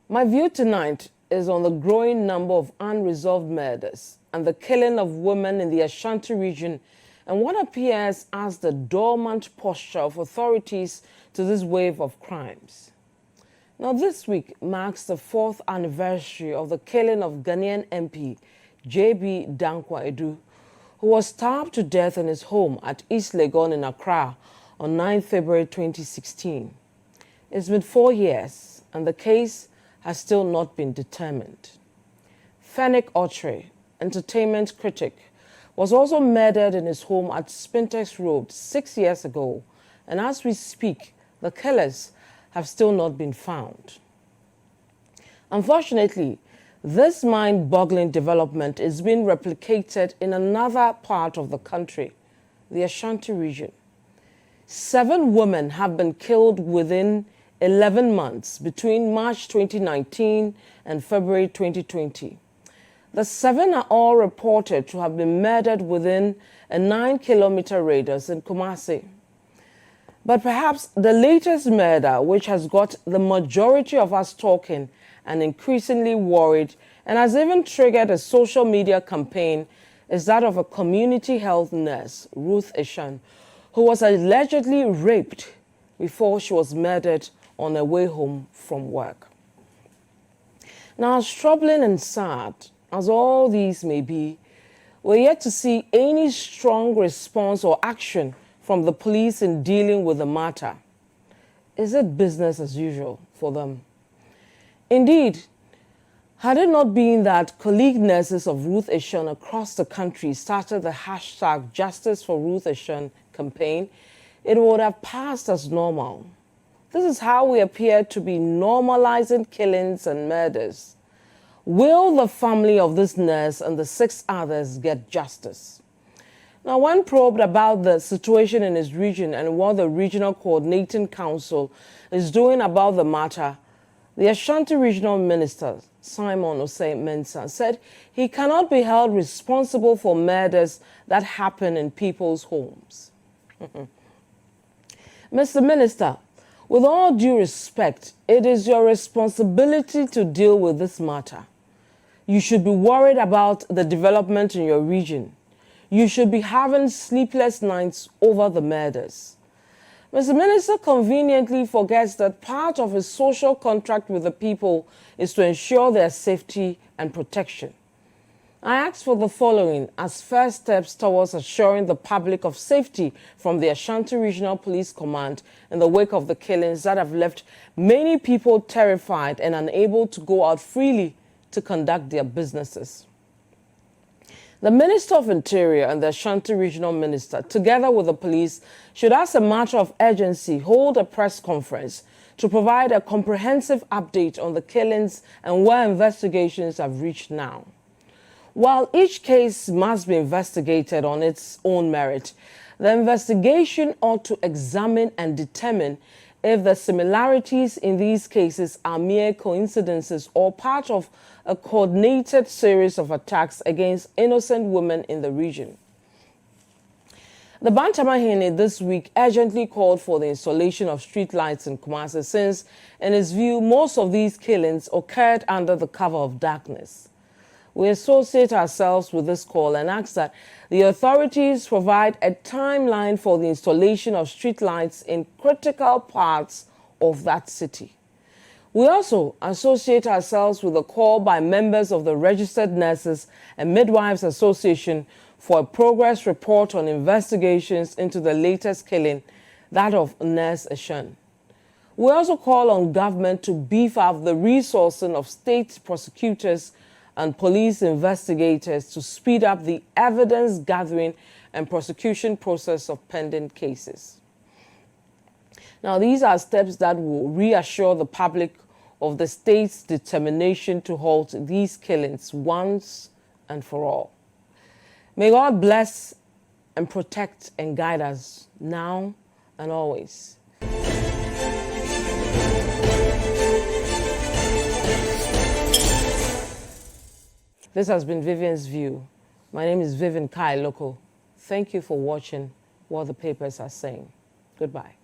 My view tonight is on the growing number of unresolved murders and the killing of women in the Ashanti region and what appears as the dormant posture of authorities to this wave of crimes. Now, this week marks the 4th anniversary of the killing of Ghanaian MP J.B. Dankwa Edu, who was stabbed to death in his home at East Legon in Accra on 9 February 2016. It's been 4 years, and the case has still not been determined. Fenwick Otre, entertainment critic, was also murdered in his home at Spintex Road 6 years ago, and as we speak, the killers have still not been found. Unfortunately, this mind-boggling development is being replicated in another part of the country, the Ashanti region. 7 women have been killed within 11 months between March 2019 and February 2020. The 7 are all reported to have been murdered within a 9-kilometer radius in Kumasi. But perhaps the latest murder, which has got the majority of us talking and increasingly worried and has even triggered a social media campaign, is that of a community health nurse, Ruth Eshan, who was allegedly raped before she was murdered on her way home from work. Now, as troubling and sad as all these may be, we're yet to see any strong response or action from the police in dealing with the matter. Is it business as usual for them? Indeed, had it not been that colleague nurses of Ruth Eshan across the country started the hashtag Justice for Ruth Eshan campaign, it would have passed as normal. This is how we appear to be normalizing killings and murders. Will the family of this nurse and the 6 others get justice? Now, when probed about the situation in his region and what the Regional Coordinating Council is doing about the matter, the Ashanti Regional Minister, Simon Osei-Mensah, said he cannot be held responsible for murders that happen in people's homes. Mr. Minister, with all due respect, it is your responsibility to deal with this matter. You should be worried about the development in your region. You should be having sleepless nights over the murders. Mr. Minister conveniently forgets that part of his social contract with the people is to ensure their safety and protection. I ask for the following as first steps towards assuring the public of safety from the Ashanti Regional Police Command in the wake of the killings that have left many people terrified and unable to go out freely to conduct their businesses. The Minister of Interior and the Ashanti Regional Minister, together with the police, should, as a matter of urgency, hold a press conference to provide a comprehensive update on the killings and where investigations have reached now. While each case must be investigated on its own merit, the investigation ought to examine and determine if the similarities in these cases are mere coincidences or part of a coordinated series of attacks against innocent women in the region. The Bantamahene this week urgently called for the installation of street lights in Kumasi since, in his view, most of these killings occurred under the cover of darkness. We associate ourselves with this call and ask that the authorities provide a timeline for the installation of streetlights in critical parts of that city. We also associate ourselves with a call by members of the Registered Nurses and Midwives Association for a progress report on investigations into the latest killing, that of Nurse Eshan. We also call on government to beef up the resourcing of state prosecutors and police investigators to speed up the evidence gathering and prosecution process of pending cases. Now, these are steps that will reassure the public of the state's determination to halt these killings once and for all. May God bless and protect and guide us now and always. This has been Vivian's View. My name is Vivian Kai Lokko. Thank you for watching What the Papers Are Saying. Goodbye.